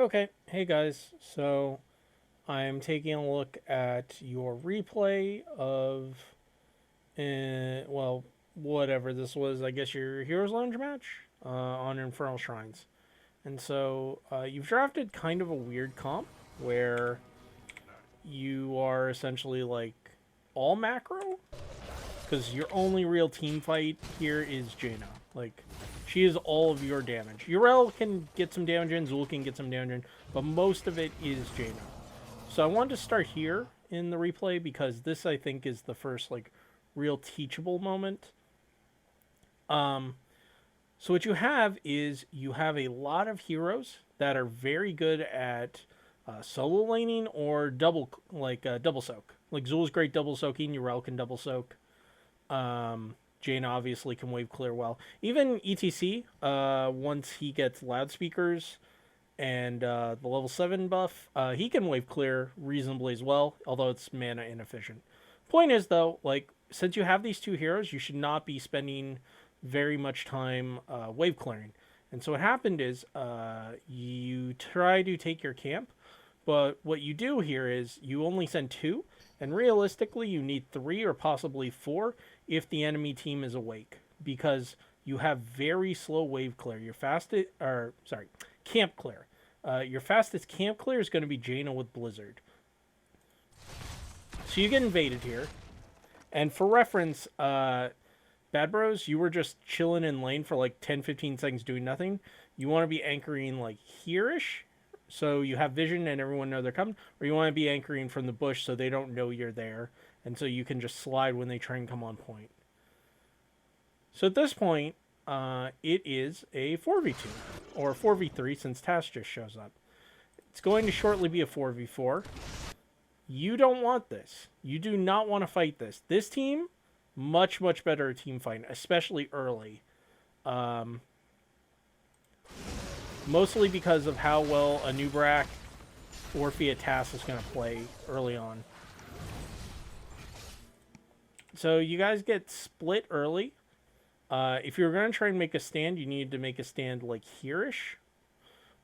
Okay, hey guys. So I'm taking a look at your replay of, well, whatever this was. I guess your Heroes Lounge match on Infernal Shrines. And so you've drafted kind of a weird comp where you are essentially like all macro because your only real team fight here is Jaina. Like, she is all of your damage. Yrel can get some damage in, Zul can get some damage in, but most of it is Jaina. So I wanted to start here in the replay because this, I think, is the first like real teachable moment. So what you have is you have a lot of heroes that are very good at solo laning or double soak. Like Zul's great double soaking, Yrel can double soak. Jane obviously can wave clear well. Even ETC, once he gets loudspeakers and the level 7 buff, he can wave clear reasonably as well, although it's mana inefficient. Point is, though, like, since you have these two heroes, you should not be spending very much time wave clearing. And so what happened is you try to take your camp, but what you do here is you only send 2, and realistically you need 3 or possibly 4 if the enemy team is awake, because you have very slow wave clear. Camp clear. Your fastest camp clear is going to be Jaina with Blizzard. So you get invaded here. And for reference, Bad Bros, you were just chilling in lane for like 10-15 seconds doing nothing. You want to be anchoring like here-ish, so you have vision and everyone know they're coming, or you want to be anchoring from the bush so they don't know you're there, and so you can just slide when they try and come on point. So at this point, it is a 4v2, or 4v3 since Tass just shows up. It's going to shortly be a 4v4. You don't want this. You do not want to fight this. This team, much better team fight, especially early. Mostly because of how well a Nubrak or Fiat Tass is going to play early on. So you guys get split early. If you're going to try and make a stand, you need to make a stand like here-ish.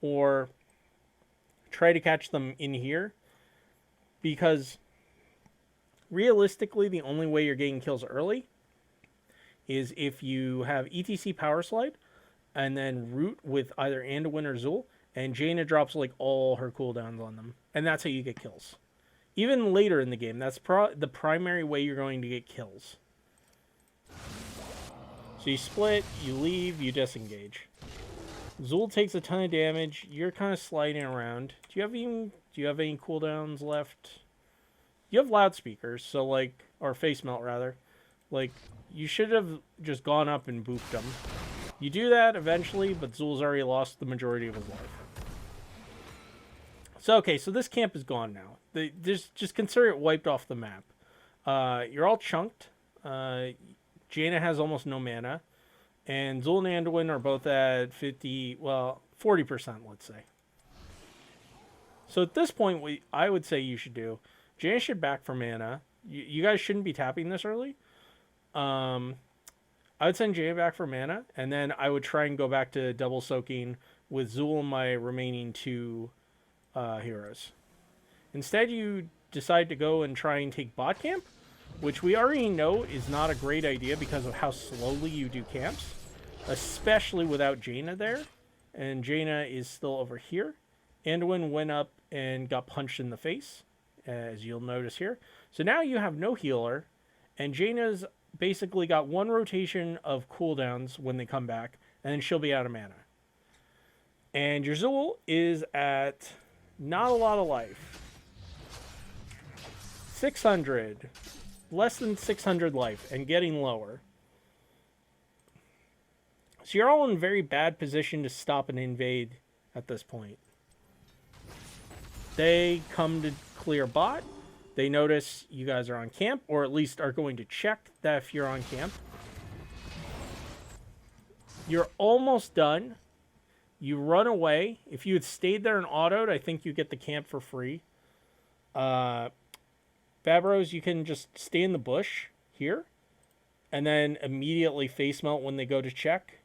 Or try to catch them in here. Because realistically, the only way you're getting kills early is if you have ETC Power Slide and then root with either Anduin or Zul, and Jaina drops like all her cooldowns on them. And that's how you get kills. Even later in the game, that's the primary way you're going to get kills. So you split, you leave, you disengage. Zul takes a ton of damage. You're kind of sliding around. Do you have any cooldowns left? You have loudspeakers, so like, or face melt rather. Like, you should have just gone up and booped them. You do that eventually, but Zul's already lost the majority of his life. So okay, so this camp is gone now. Just consider it wiped off the map. You're all chunked. Jaina has almost no mana. And Zul and Anduin are both at 40%, let's say. So at this point, I would say you should do, Jaina should back for mana. You guys shouldn't be tapping this early. I would send Jaina back for mana, and then I would try and go back to double soaking with Zul and my remaining 2 heroes. Instead, you decide to go and try and take bot camp, which we already know is not a great idea because of how slowly you do camps, especially without Jaina there. And Jaina is still over here. Anduin went up and got punched in the face, as you'll notice here. So now you have no healer, and Jaina's basically got 1 rotation of cooldowns when they come back, and then she'll be out of mana. And your Zul is at not a lot of life. 600. Less than 600 life, and getting lower. So you're all in very bad position to stop an invade at this point. They come to clear bot. They notice you guys are on camp, or at least are going to check that if you're on camp. You're almost done. You run away. If you had stayed there and autoed, I think you get the camp for free. Babros, you can just stay in the bush here and then immediately face melt when they go to check.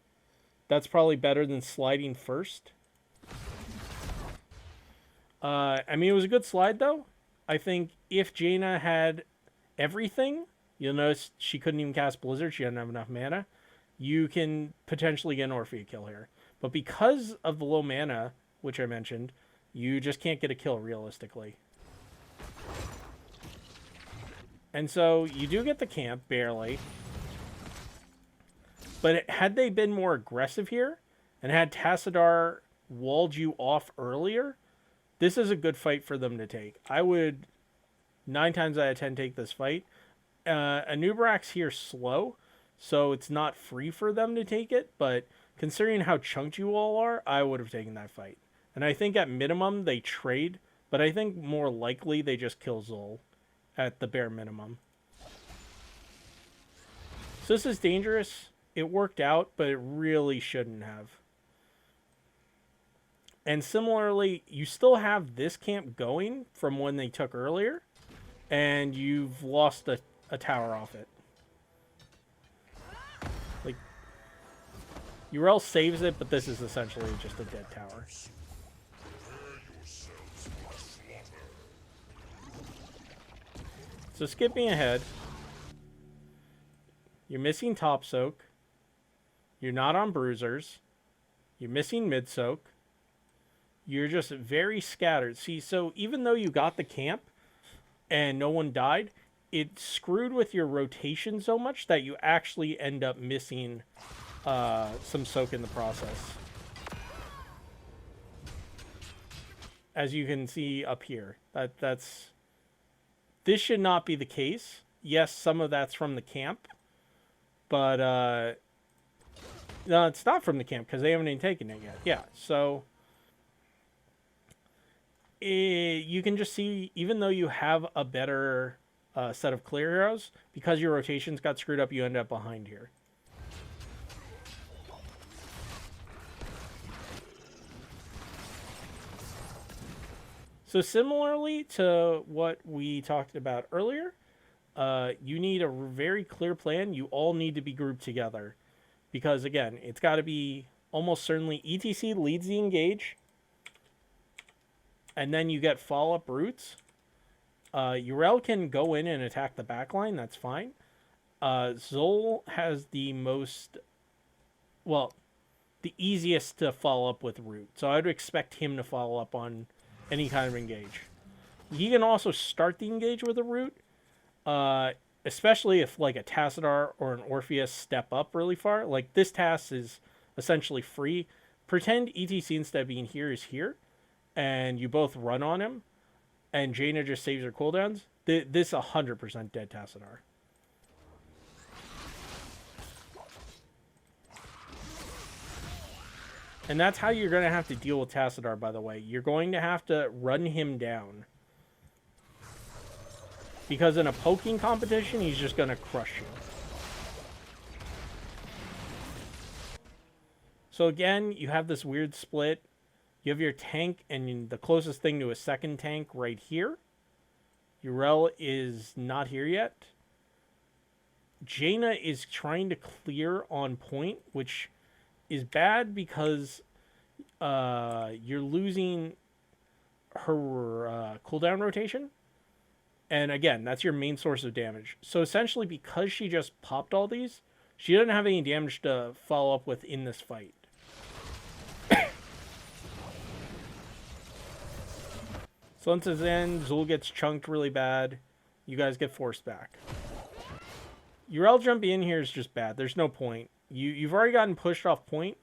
That's probably better than sliding first. I mean, it was a good slide, though. I think if Jaina had everything, you'll notice she couldn't even cast Blizzard. She didn't have enough mana. You can potentially get an Orphea kill here. But because of the low mana, which I mentioned, you just can't get a kill realistically. And so you do get the camp, barely. But had they been more aggressive here, and had Tassadar walled you off earlier, this is a good fight for them to take. I would 9 times out of 10 take this fight. Anubrak's here slow, so it's not free for them to take it, but considering how chunked you all are, I would have taken that fight. And I think at minimum they trade, but I think more likely they just kill Zol at the bare minimum. So this is dangerous. It worked out, but it really shouldn't have. And similarly, you still have this camp going from when they took earlier, and you've lost a tower off it. Like, Urel saves it, but this is essentially just a dead tower. So skipping ahead, you're missing top soak. You're not on bruisers. You're missing mid soak. You're just very scattered. See, so even though you got the camp and no one died, it screwed with your rotation so much that you actually end up missing some soak in the process. As you can see up here, this should not be the case. Yes, some of that's from the camp, but no, it's not from the camp because they haven't even taken it yet. Yeah, so you can just see, even though you have a better set of clear heroes, because your rotations got screwed up, you end up behind here. So similarly to what we talked about earlier, you need a very clear plan. You all need to be grouped together. Because, again, it's got to be almost certainly ETC leads the engage. And then you get follow-up roots. Urel can go in and attack the backline. That's fine. Zol has the most... Well, the easiest to follow up with root. So I'd expect him to follow up on any kind of engage. He can also start the engage with a root. Especially if like a Tassadar or an Orpheus step up really far. Like this task is essentially free. Pretend ETC instead of being here is here. And you both run on him. And Jaina just saves her cooldowns. This 100% dead Tassadar. And that's how you're going to have to deal with Tassadar, by the way. You're going to have to run him down. Because in a poking competition, he's just going to crush you. So again, you have this weird split. You have your tank and the closest thing to a second tank right here. Urel is not here yet. Jaina is trying to clear on point, which is bad because you're losing her cooldown rotation. And again, that's your main source of damage. So essentially, because she just popped all these, she doesn't have any damage to follow up with in this fight. So once it's in, Zul gets chunked really bad. You guys get forced back. Urel jumping in here is just bad. There's no point. You've already gotten pushed off point.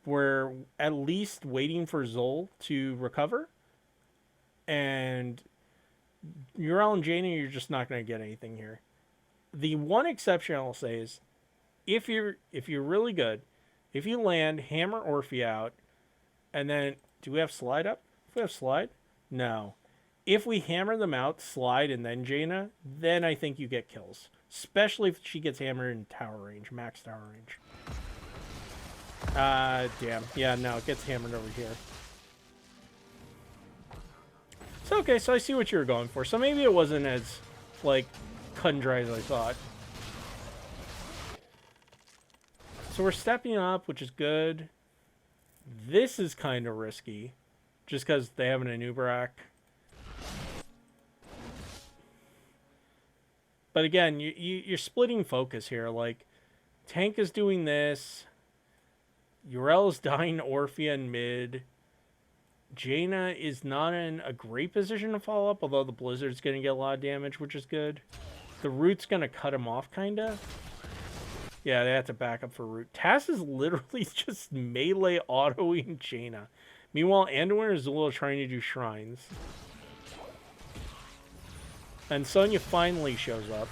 We're at least waiting for Zol to recover. And Urel and Jaina, you're just not going to get anything here. The one exception I'll say is, if you're really good, if you land, hammer Orphea out, and then, do we have slide up? If we have slide? No. If we hammer them out, slide, and then Jaina, then I think you get kills. Especially if she gets hammered in tower range, max tower range. Damn. Yeah, no, it gets hammered over here. So, okay, so I see what you were going for. So maybe it wasn't as, like, cut and dry as I thought. So we're stepping up, which is good. This is kind of risky. just because they have an Anubarak. But again, you're splitting focus here. Like, tank is doing this. Urel's dying Orphea in mid. Jaina is not in a great position to follow up, although the Blizzard's going to get a lot of damage, which is good. The Root's going to cut him off, kind of. Yeah, they have to back up for Root. Tass is literally just melee autoing Jaina. Meanwhile, Anduin and Azula are trying to do shrines. And Sonya finally shows up.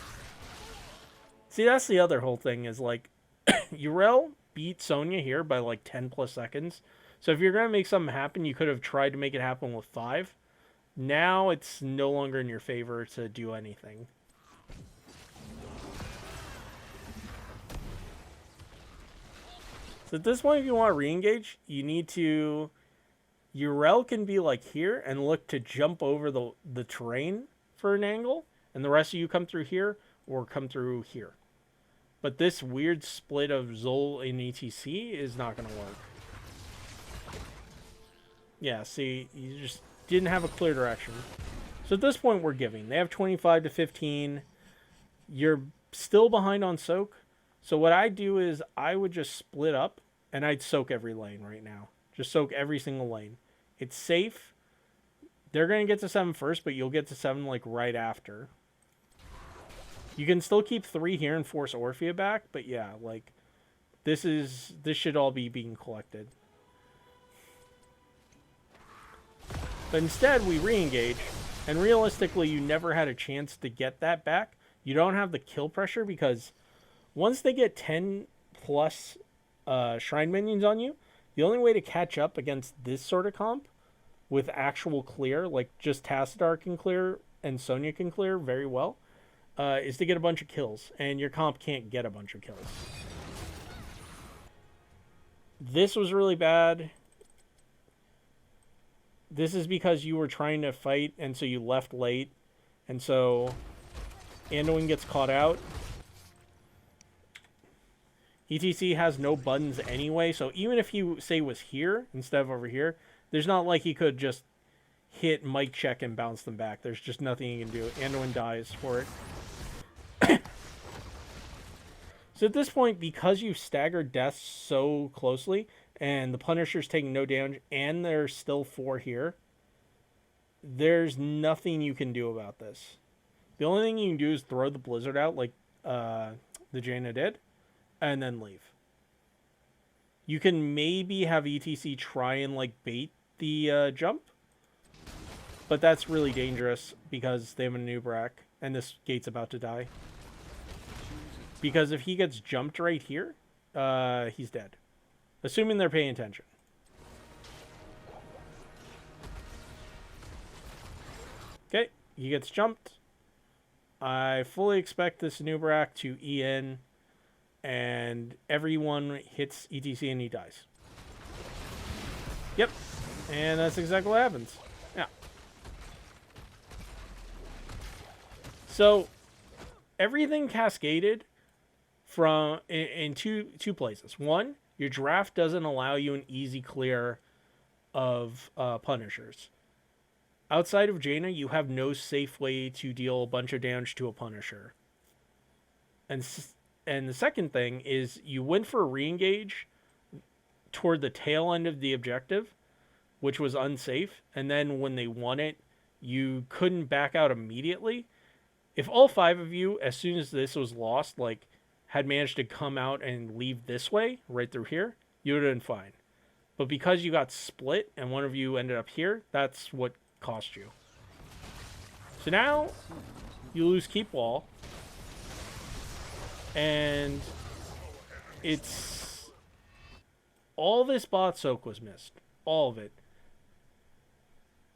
See, that's the other whole thing is, like, Urel beat Sonya here by, like, 10 plus seconds. So if you're going to make something happen, you could have tried to make it happen with 5. Now it's no longer in your favor to do anything. So at this point, if you want to re-engage, you need to... Urel can be, like, here and look to jump over the terrain for an angle. And the rest of you come through here or come through here. But this weird split of Zol and ETC is not going to work. Yeah, see, you just didn't have a clear direction. So at this point, we're giving. They have 25 to 15. You're still behind on soak. So what I do is I would just split up, and I'd soak every lane right now. Just soak every single lane. It's safe. They're going to get to 7 first, but you'll get to 7, like, right after. You can still keep 3 here and force Orphea back, but yeah, like, this should all be being collected. But instead, we re-engage, and realistically, you never had a chance to get that back. You don't have the kill pressure, because once they get 10 plus shrine minions on you, the only way to catch up against this sort of comp with actual clear, like just Tassadar can clear and Sonya can clear very well, is to get a bunch of kills, and your comp can't get a bunch of kills. This was really bad. This is because you were trying to fight, and so you left late, and so Anduin gets caught out. ETC has no buttons anyway, so even if he, say, was here instead of over here, there's not like he could just hit mic check and bounce them back. There's just nothing he can do. Anduin dies for it. So at this point, because you've staggered deaths so closely, and the Punisher's taking no damage, and there's still 4 here, there's nothing you can do about this. The only thing you can do is throw the Blizzard out like the Jaina did, and then leave. You can maybe have ETC try and, like, bait the jump, but that's really dangerous because they have a Anubarak, and this gate's about to die. Because if he gets jumped right here, he's dead. Assuming they're paying attention. Okay, he gets jumped. I fully expect this Anubarak to E in, and everyone hits ETC and he dies. Yep, and that's exactly what happens. Yeah. So, everything cascaded from in two places. One, your draft doesn't allow you an easy clear of Punishers. Outside of Jaina, you have no safe way to deal a bunch of damage to a Punisher. And the second thing is you went for a re-engage toward the tail end of the objective, which was unsafe. And then when they won it, you couldn't back out immediately. If all 5 of you, as soon as this was lost, like, had managed to come out and leave this way, right through here, you would have been fine. But because you got split and one of you ended up here, that's what cost you. So now you lose keep wall, and it's all this bot soak was missed, all of it.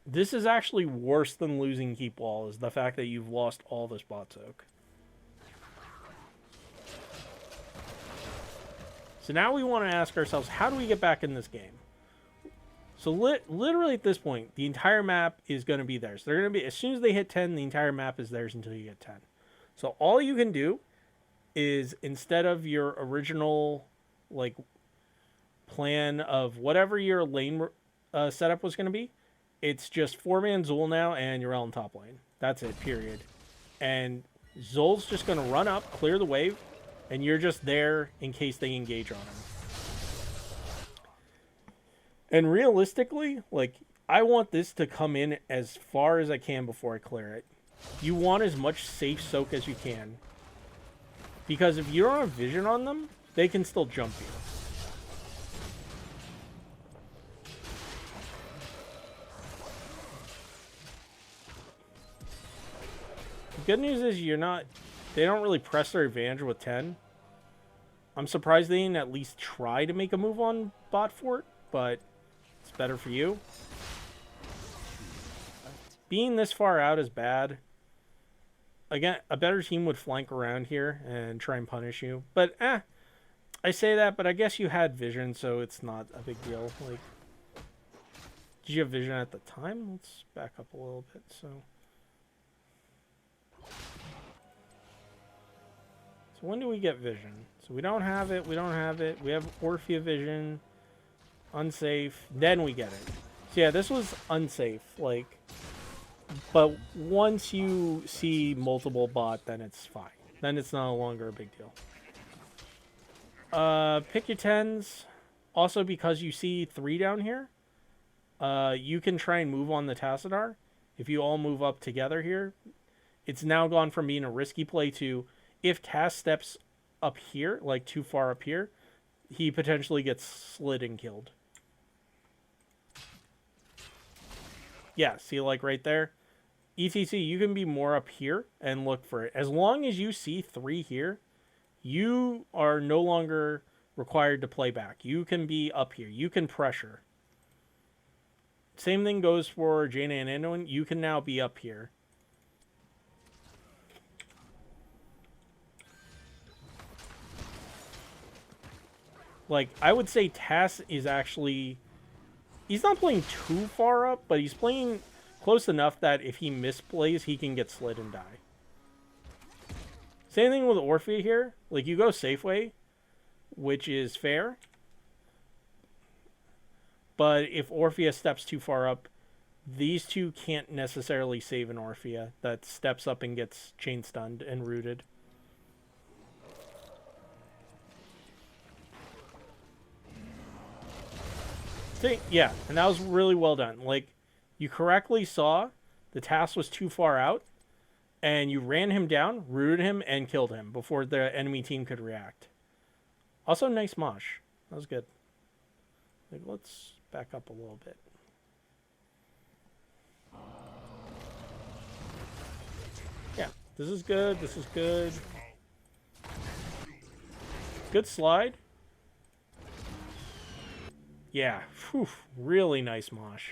This is actually worse than losing keep wall, is the fact that you've lost all this bot soak. So now we want to ask ourselves, how do we get back in this game? So literally at this point, the entire map is going to be theirs. They're going to be, as soon as they hit 10, the entire map is theirs until you get 10. So all you can do is, instead of your original, like, plan of whatever your lane setup was going to be, It's just 4-man Zul now and Yrel in top lane. That's it, period. And Zul's just going to run up, clear the wave, and you're just there in case they engage on him. And realistically, like, I want this to come in as far as I can before I clear it. You want as much safe soak as you can. Because if you don't have vision on them, they can still jump you. The good news is they don't really press their advantage with 10. I'm surprised they didn't at least try to make a move on bot fort, but it's better for you. Being this far out is bad. Again, a better team would flank around here and try and punish you. But, I say that, but I guess you had vision, so it's not a big deal. Like, did you have vision at the time? Let's back up a little bit, so when do we get vision? So we don't have it, we don't have it. We have Orphea vision, unsafe, then we get it. So yeah, this was unsafe, like, but once you see multiple bot, then it's fine. Then it's no longer a big deal. Pick your 10s. Also, because you see 3 down here, you can try and move on the Tassadar. If you all move up together here, it's now gone from being a risky play to, if Tass steps up here, like too far up here, he potentially gets slid and killed. Yeah, see, like right there? ETC, you can be more up here and look for it. As long as you see 3 here, you are no longer required to play back. You can be up here. You can pressure. Same thing goes for Jaina and Anduin. You can now be up here. Like, I would say Tass is actually... He's not playing too far up, but he's playing close enough that if he misplays, he can get slid and die. Same thing with Orphea here. Like, you go safe way, which is fair. But if Orphea steps too far up, these two can't necessarily save an Orphea that steps up and gets chain stunned and rooted. Yeah, and that was really well done. Like, you correctly saw the task was too far out, and you ran him down, rooted him, and killed him before the enemy team could react. Also, nice mosh. That was good. Like, let's back up a little bit. Yeah, this is good. This is good. Good slide. Yeah, whew, really nice mosh.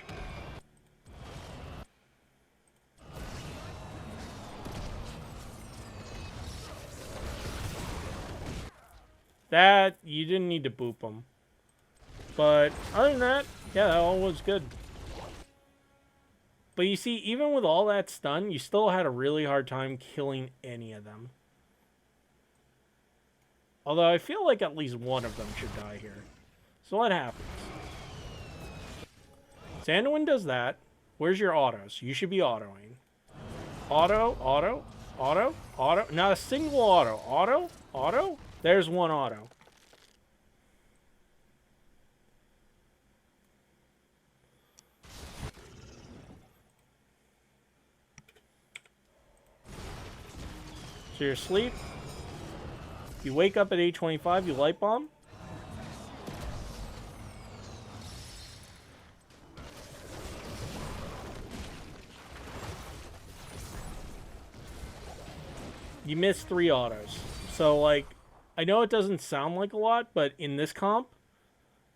That, you didn't need to boop them. But other than that, yeah, that all was good. But you see, even with all that stun, you still had a really hard time killing any of them. Although I feel like at least one of them should die here. So what happens? Anduin does that. Where's your autos? You should be autoing. Auto, auto, auto, auto. Not a single auto. Auto, auto. There's one auto. So you're asleep. You wake up at 8:25. You light bomb. You missed 3 autos. So, like, I know it doesn't sound like a lot, but in this comp,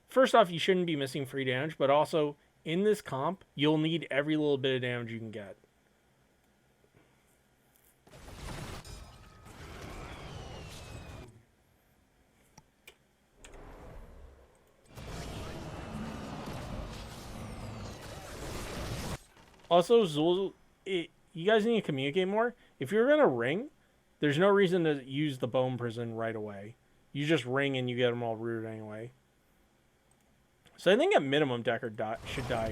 first off, you shouldn't be missing free damage, but also, in this comp, you'll need every little bit of damage you can get. Also, Zul, you guys need to communicate more. If you're going to ring, there's no reason to use the bone prison right away. You just ring and you get them all rooted anyway. So I think at minimum Decker should die